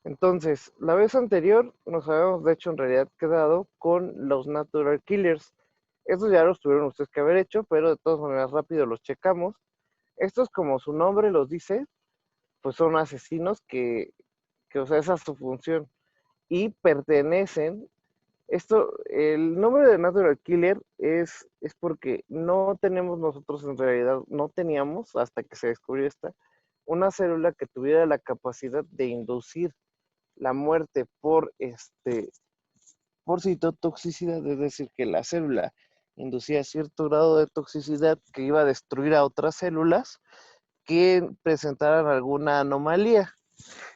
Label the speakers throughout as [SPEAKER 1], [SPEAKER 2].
[SPEAKER 1] Entonces, la vez anterior nos habíamos de hecho en realidad quedado con los natural killers. Estos ya los tuvieron ustedes que haber hecho, pero de todas maneras rápido los checamos. Estos, como su nombre los dice, pues son asesinos o sea, esa es su función. Y pertenecen, el nombre de natural killer es porque no tenemos nosotros en realidad, no teníamos hasta que se descubrió una célula que tuviera la capacidad de inducir la muerte por citotoxicidad, es decir, que la célula inducía cierto grado de toxicidad que iba a destruir a otras células que presentaran alguna anomalía.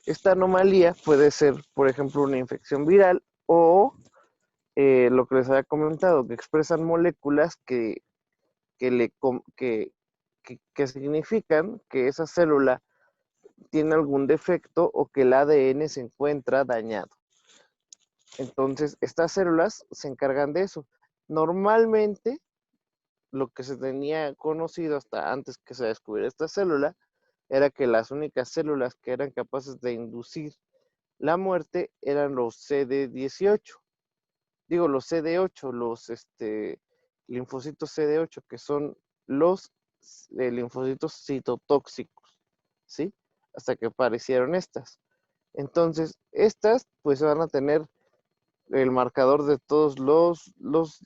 [SPEAKER 1] Esta anomalía puede ser, por ejemplo, una infección viral o lo que les había comentado, que expresan moléculas que, le, que significan que esa célula tiene algún defecto o que el ADN se encuentra dañado. Entonces, estas células se encargan de eso. Normalmente, lo que se tenía conocido hasta antes que se descubriera esta célula era que las únicas células que eran capaces de inducir la muerte eran los CD18. Digo, los CD8, linfocitos CD8, que son los linfocitos citotóxicos, ¿sí? Hasta que aparecieron estas. Entonces, estas pues van a tener el marcador de todos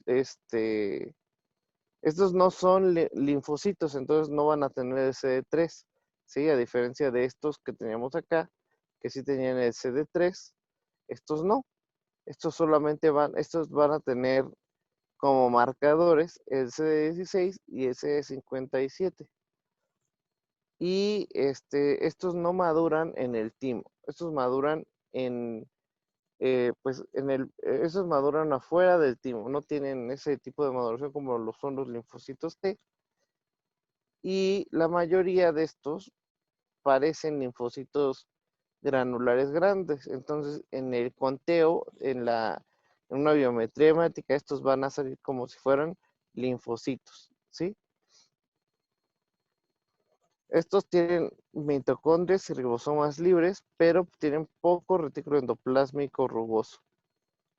[SPEAKER 1] estos no son linfocitos, entonces no van a tener el CD3, ¿sí? A diferencia de estos que teníamos acá, que sí tenían el CD3, estos no. Estos van a tener como marcadores el CD16 y el CD57. Y estos no maduran en el timo, estos maduran esos maduran afuera del timo, no tienen ese tipo de maduración como lo son los linfocitos T, y la mayoría de estos parecen linfocitos granulares grandes. Entonces, en el conteo, en una biometría hemática, estos van a salir como si fueran linfocitos, ¿sí? Estos tienen mitocondrias y ribosomas libres, pero tienen poco retículo endoplásmico rugoso.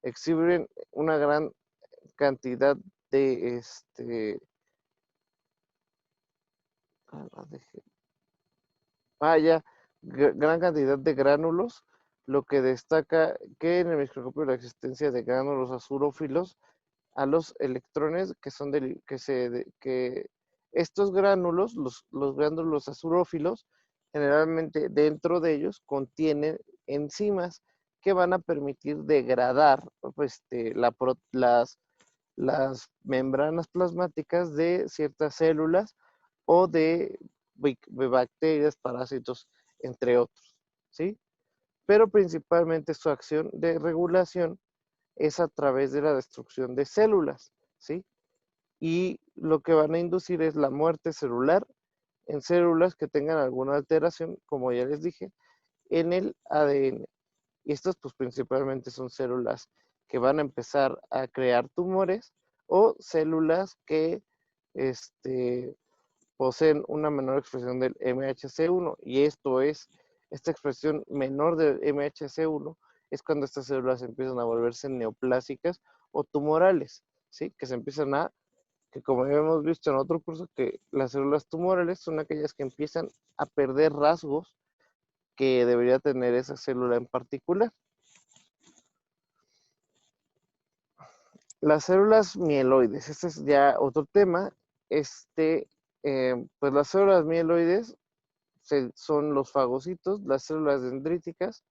[SPEAKER 1] Exhiben una gran cantidad de ya, gran cantidad de gránulos, lo que destaca que en el microscopio la existencia de gránulos azurófilos a los electrones que son que estos gránulos, los gránulos azurófilos, generalmente dentro de ellos contienen enzimas que van a permitir degradar las membranas plasmáticas de ciertas células o de bacterias, parásitos, entre otros, ¿sí? Pero principalmente su acción de regulación es a través de la destrucción de células, ¿sí? Y lo que van a inducir es la muerte celular en células que tengan alguna alteración, como ya les dije, en el ADN. Y estas pues principalmente son células que van a empezar a crear tumores o células que poseen una menor expresión del MHC1 y esta expresión menor del MHC1 es cuando estas células empiezan a volverse neoplásicas o tumorales, ¿sí? Que como ya hemos visto en otro curso, que las células tumorales son aquellas que empiezan a perder rasgos que debería tener esa célula en particular. Las células mieloides, este es ya otro tema. Pues las células mieloides son los fagocitos, las células dendríticas,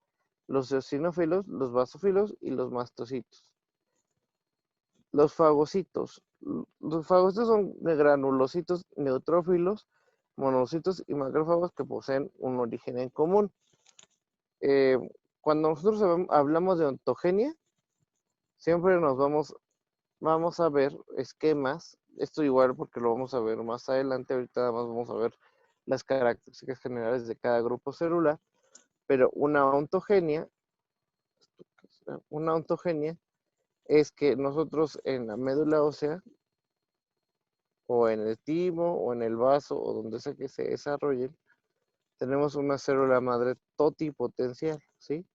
[SPEAKER 1] los eosinófilos, los basófilos y los mastocitos. Los fagocitos. Los fagocitos son granulocitos neutrófilos, monocitos y macrófagos que poseen un origen en común. Eh, Cuando nosotros hablamos de ontogenia, siempre vamos a ver esquemas. Esto igual porque lo vamos a ver más adelante. Ahorita nada más vamos a ver las características generales de cada grupo celular. Pero una ontogenia es que nosotros en la médula ósea o en el timo o en el vaso o donde sea que se desarrollen, tenemos una célula madre totipotencial, ¿sí?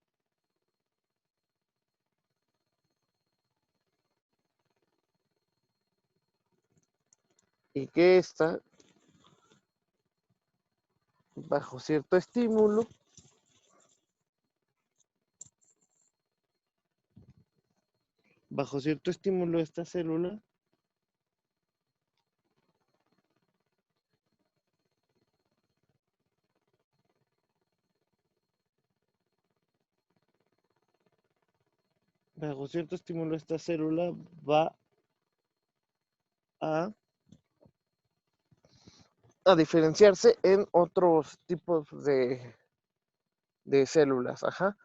[SPEAKER 1] y que ésta, bajo cierto estímulo, esta célula va a, diferenciarse en otros tipos de células, ajá.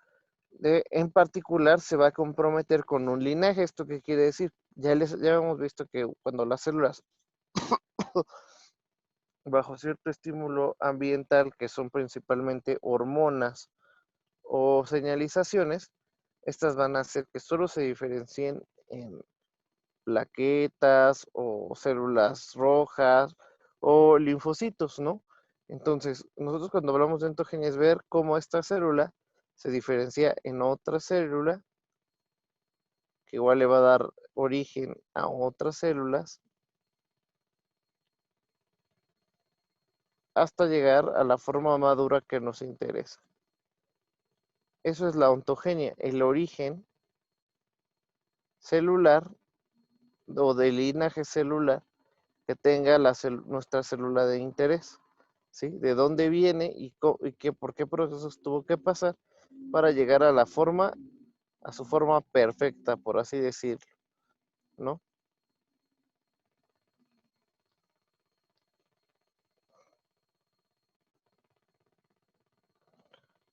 [SPEAKER 1] En particular se va a comprometer con un linaje. ¿Esto qué quiere decir? Ya hemos visto que cuando las células bajo cierto estímulo ambiental, que son principalmente hormonas o señalizaciones, estas van a hacer que solo se diferencien en plaquetas o células rojas o linfocitos, ¿no? Entonces, nosotros cuando hablamos de ontogenia es ver cómo esta célula se diferencia en otra célula, que igual le va a dar origen a otras células, hasta llegar a la forma madura que nos interesa. Eso es la ontogenia, el origen celular o del linaje celular que tenga nuestra célula de interés, ¿sí? De dónde viene y por qué procesos tuvo que pasar para llegar a a su forma perfecta, por así decirlo, ¿no?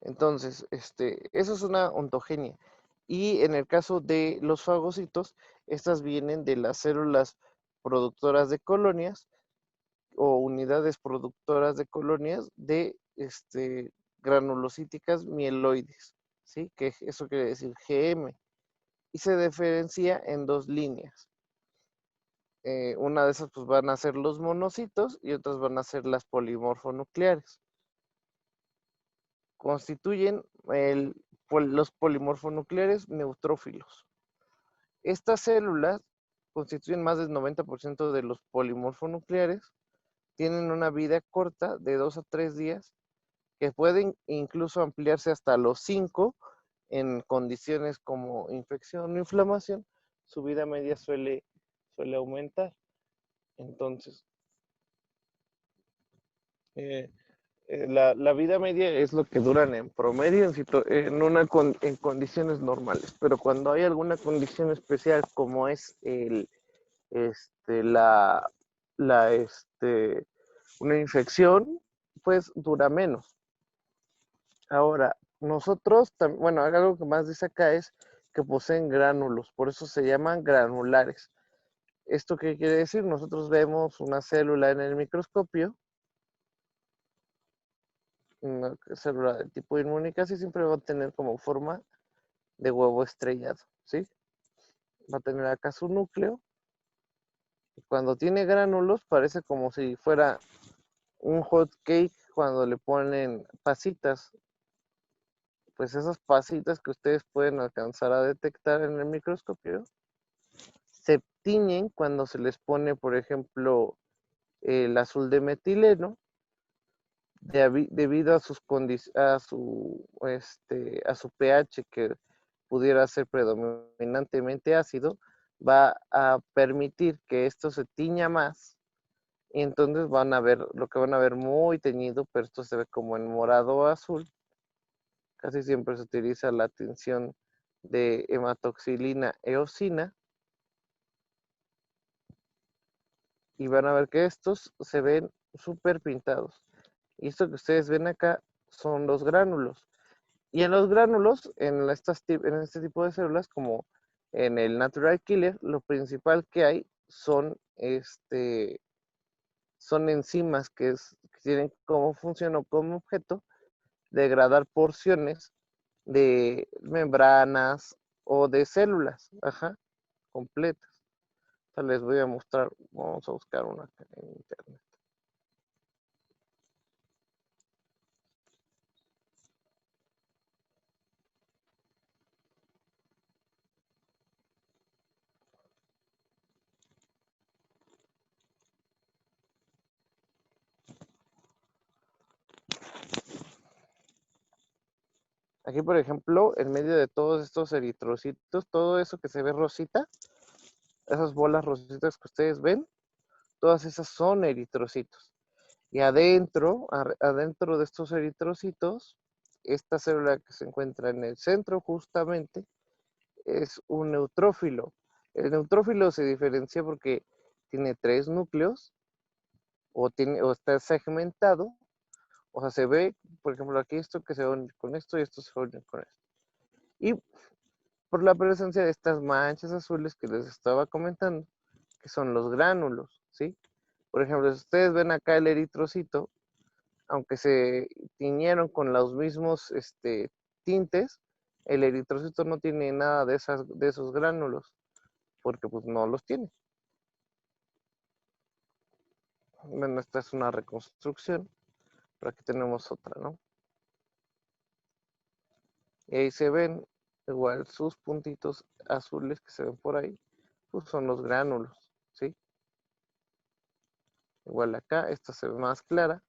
[SPEAKER 1] Entonces, eso es una ontogenia. Y en el caso de los fagocitos, estas vienen de las células productoras de colonias o unidades productoras de colonias de granulocíticas mieloides, ¿sí? Que eso quiere decir GM. Y se diferencia en dos líneas. Una de esas pues van a ser los monocitos y otras van a ser las polimorfonucleares. Constituyen los polimorfonucleares neutrófilos. Estas células constituyen más del 90% de los polimorfonucleares, tienen una vida corta de 2 a 3 días, que pueden incluso ampliarse hasta los 5 en condiciones como infección o inflamación. Su vida media suele aumentar. Entonces, eh, la vida media es lo que duran en promedio en condiciones normales, pero cuando hay alguna condición especial como es la, la, una infección, pues dura menos. Ahora, bueno, algo que más dice acá es que poseen gránulos, por eso se llaman granulares. ¿Esto qué quiere decir? Nosotros vemos una célula en el microscopio, una célula de tipo inmune, casi siempre va a tener como forma de huevo estrellado, ¿sí? Va a tener acá su núcleo. Y cuando tiene gránulos, parece como si fuera un hot cake cuando le ponen pasitas. Pues esas pasitas que ustedes pueden alcanzar a detectar en el microscopio se tiñen cuando se les pone, por ejemplo, el azul de metileno, debido a a su pH, que pudiera ser predominantemente ácido, va a permitir que esto se tiña más y entonces lo que van a ver muy teñido, pero esto se ve como en morado o azul. Casi siempre se utiliza la tinción de hematoxilina eosina y van a ver que estos se ven súper pintados. Y esto que ustedes ven acá son los gránulos. Y en los gránulos, en este tipo de células, como en el natural killer, lo principal que hay son enzimas que tienen como función o como objeto degradar porciones de membranas o de células, ajá, completas. Les voy a mostrar, vamos a buscar una en internet. Aquí, por ejemplo, en medio de todos estos eritrocitos, todo eso que se ve rosita, esas bolas rositas que ustedes ven, todas esas son eritrocitos. Y adentro de estos eritrocitos, esta célula que se encuentra en el centro justamente es un neutrófilo. El neutrófilo se diferencia porque tiene 3 núcleos o está segmentado. O sea, se ve, por ejemplo, aquí esto que se une con esto y esto se une con esto. Y por la presencia de estas manchas azules que les estaba comentando, que son los gránulos, ¿sí? Por ejemplo, si ustedes ven acá el eritrocito, aunque se tiñeron con los mismos tintes, el eritrocito no tiene nada de esos gránulos, porque pues no los tiene. Bueno, esta es una reconstrucción, pero aquí tenemos otra, ¿no? Y ahí se ven igual sus puntitos azules que se ven por ahí, pues son los gránulos, ¿sí? Igual acá, esta se ve más clara,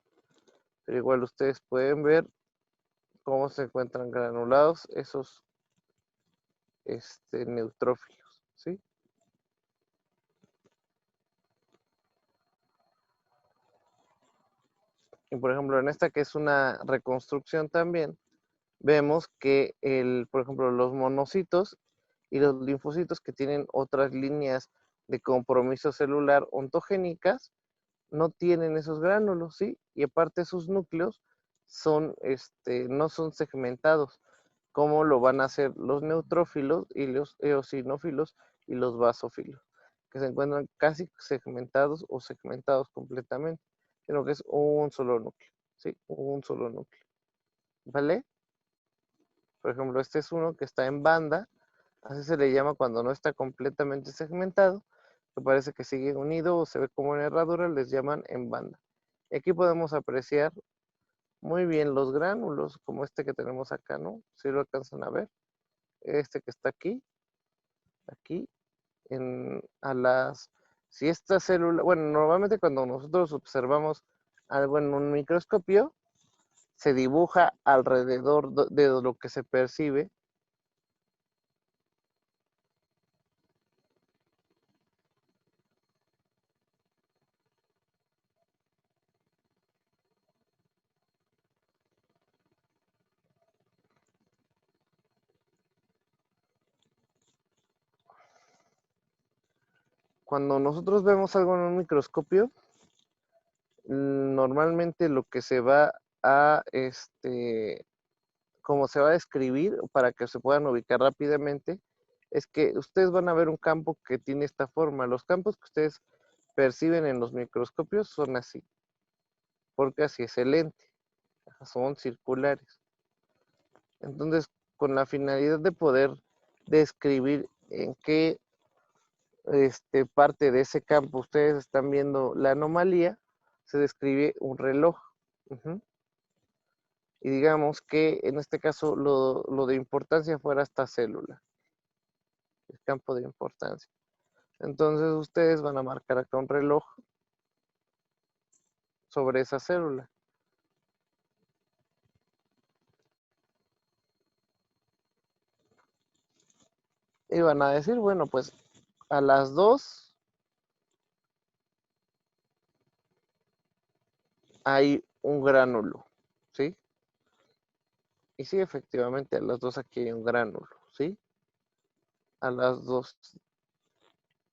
[SPEAKER 1] pero igual ustedes pueden ver cómo se encuentran granulados esos neutrófilos, ¿sí? Y por ejemplo, en esta que es una reconstrucción también, vemos que por ejemplo, los monocitos y los linfocitos que tienen otras líneas de compromiso celular ontogénicas no tienen esos gránulos, ¿sí? Y aparte sus núcleos no son segmentados, como lo van a hacer los neutrófilos y los eosinófilos y los basófilos, que se encuentran casi segmentados o segmentados completamente, sino que es un solo núcleo, ¿sí? Un solo núcleo, ¿vale? Por ejemplo, este es uno que está en banda, así se le llama cuando no está completamente segmentado, que parece que sigue unido o se ve como una herradura, les llaman en banda. Y aquí podemos apreciar muy bien los gránulos, como este que tenemos acá, ¿no? Si lo alcanzan a ver. Este que está aquí, si esta célula, bueno, normalmente cuando nosotros observamos algo en un microscopio, se dibuja alrededor de lo que se percibe. Cuando nosotros vemos algo en un microscopio, normalmente lo que se va a, como se va a describir para que se puedan ubicar rápidamente, es que ustedes van a ver un campo que tiene esta forma. Los campos que ustedes perciben en los microscopios son así, porque así es el lente, son circulares. Entonces, con la finalidad de poder describir en qué parte de ese campo ustedes están viendo la anomalía, se describe un reloj. Ujú. Y digamos que en este caso lo de importancia fuera esta célula, el campo de importancia. Entonces ustedes van a marcar acá un reloj sobre esa célula. Y van a decir, bueno, pues a las 2 hay un gránulo, ¿sí? Y sí, efectivamente, a las 2 aquí hay un gránulo, ¿sí? A las 2.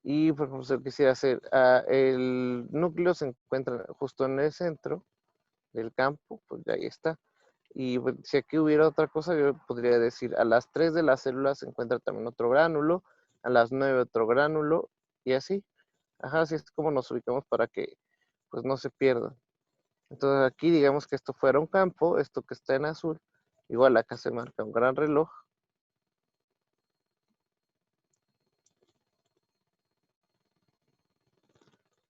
[SPEAKER 1] Y por ejemplo, si quisiera hacer, el núcleo se encuentra justo en el centro del campo, pues ahí está. Y pues, si aquí hubiera otra cosa, yo podría decir, a las 3 de la célula se encuentra también otro gránulo, a las 9 otro gránulo, y así. Ajá, así es como nos ubicamos para que pues no se pierdan. Entonces aquí digamos que esto fuera un campo, esto que está en azul, igual acá se marca un gran reloj.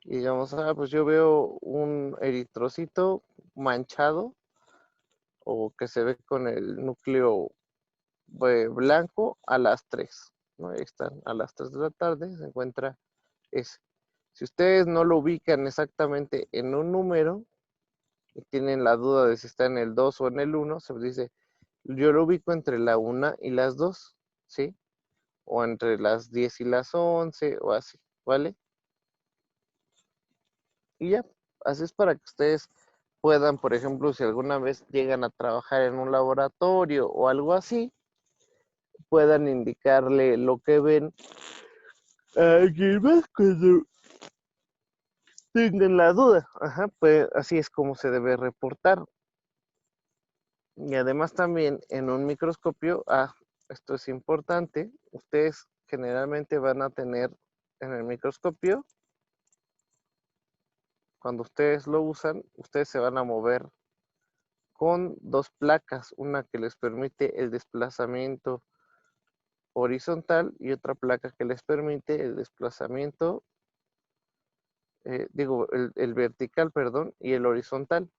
[SPEAKER 1] Y digamos, pues yo veo un eritrocito manchado o que se ve con el núcleo blanco a las 3, ¿no? Ahí están, a las 3 de la tarde se encuentra ese. Si ustedes no lo ubican exactamente en un número y tienen la duda de si está en el 2 o en el 1, se dice Yo lo ubico entre la 1 y las 2, ¿sí? O entre las 10 y las 11 o así, ¿vale? Y ya, así es para que ustedes puedan, por ejemplo, si alguna vez llegan a trabajar en un laboratorio o algo así, puedan indicarle lo que ven a alguien más cuando tengan la duda. Ajá, pues así es como se debe reportar. Y además también en un microscopio, esto es importante, ustedes generalmente van a tener en el microscopio, cuando ustedes lo usan, ustedes se van a mover con dos placas, una que les permite el desplazamiento horizontal y otra placa que les permite el desplazamiento, el vertical, perdón, y el horizontal.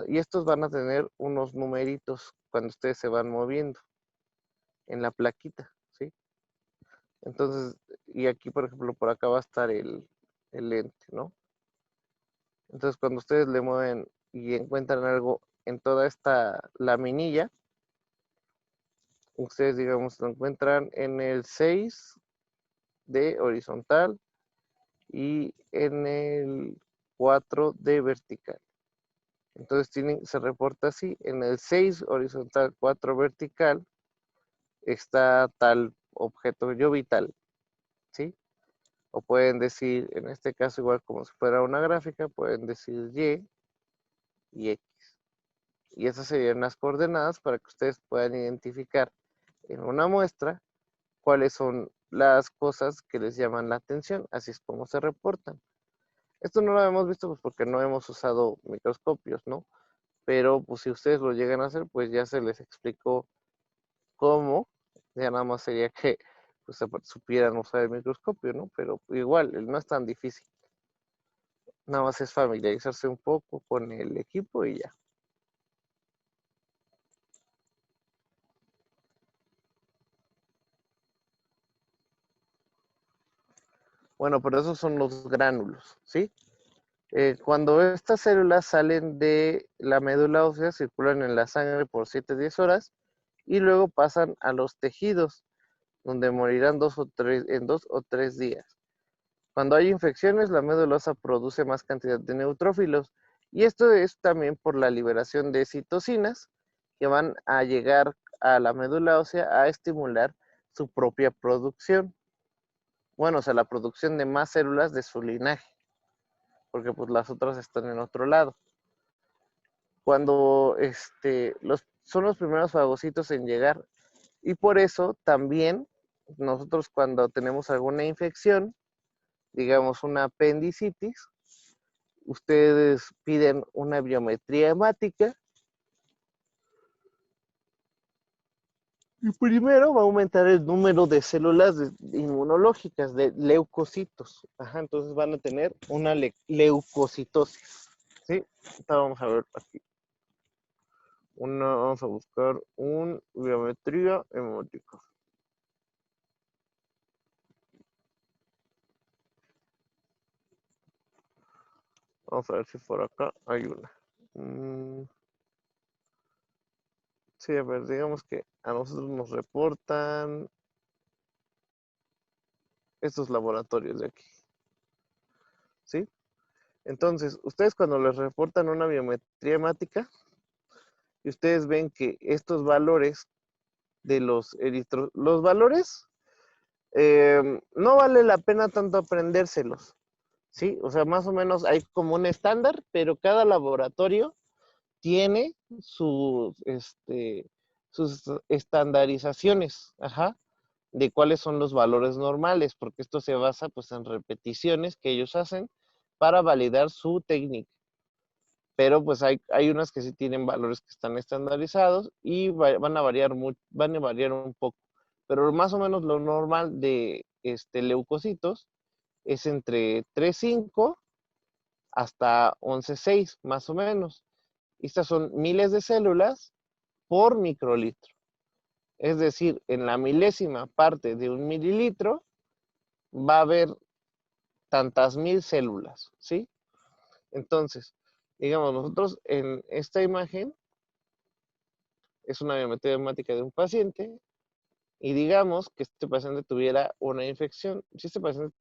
[SPEAKER 1] Y estos van a tener unos numeritos cuando ustedes se van moviendo en la plaquita, ¿sí? Entonces, y aquí, por ejemplo, por acá va a estar el lente, ¿no? Entonces, cuando ustedes le mueven y encuentran algo en toda esta laminilla, ustedes, digamos, lo encuentran en el 6 de horizontal y en el 4 de vertical. Entonces, se reporta así, en el 6 horizontal, 4 vertical, está tal objeto yo vital, ¿sí? O pueden decir, en este caso, igual como si fuera una gráfica, pueden decir y X. Y esas serían las coordenadas para que ustedes puedan identificar en una muestra cuáles son las cosas que les llaman la atención. Así es como se reportan. Esto no lo hemos visto pues, porque no hemos usado microscopios, ¿no? Pero pues si ustedes lo llegan a hacer, pues ya se les explicó cómo. Ya nada más sería que pues, supieran usar el microscopio, ¿no? Pero igual, no es tan difícil. Nada más es familiarizarse un poco con el equipo y ya. Bueno, pero esos son los gránulos, ¿sí? Cuando estas células salen de la médula ósea, circulan en la sangre por 7-10 horas y luego pasan a los tejidos, donde morirán en 2 o 3 días. Cuando hay infecciones, la médula ósea produce más cantidad de neutrófilos y esto es también por la liberación de citocinas que van a llegar a la médula ósea a estimular su propia producción. Bueno, o sea, la producción de más células de su linaje, porque pues las otras están en otro lado. Cuando son los primeros fagocitos en llegar y por eso también nosotros cuando tenemos alguna infección, digamos una apendicitis, ustedes piden una biometría hemática y primero va a aumentar el número de células inmunológicas, de leucocitos. Ajá, entonces van a tener una leucocitosis. ¿Sí? Entonces vamos a ver aquí. Vamos a buscar un biometría hemática. Vamos a ver si por acá hay una. Sí, a ver, digamos que a nosotros nos reportan estos laboratorios de aquí. ¿Sí? Entonces, ustedes cuando les reportan una biometría hemática, y ustedes ven que estos valores de los valores, no vale la pena tanto aprendérselos, ¿sí? O sea, más o menos hay como un estándar, pero cada laboratorio tiene sus estandarizaciones, ajá, de cuáles son los valores normales, porque esto se basa pues en repeticiones que ellos hacen para validar su técnica. Pero pues hay unas que sí tienen valores que están estandarizados y van a variar un poco. Pero más o menos lo normal de leucocitos es entre 3,5 hasta 11,6, más o menos. Estas son miles de células por microlitro. Es decir, en la milésima parte de un mililitro va a haber tantas mil células, ¿sí? Entonces, digamos, nosotros en esta imagen es una biometría hemática de un paciente y digamos que este paciente tuviera una infección. Si este paciente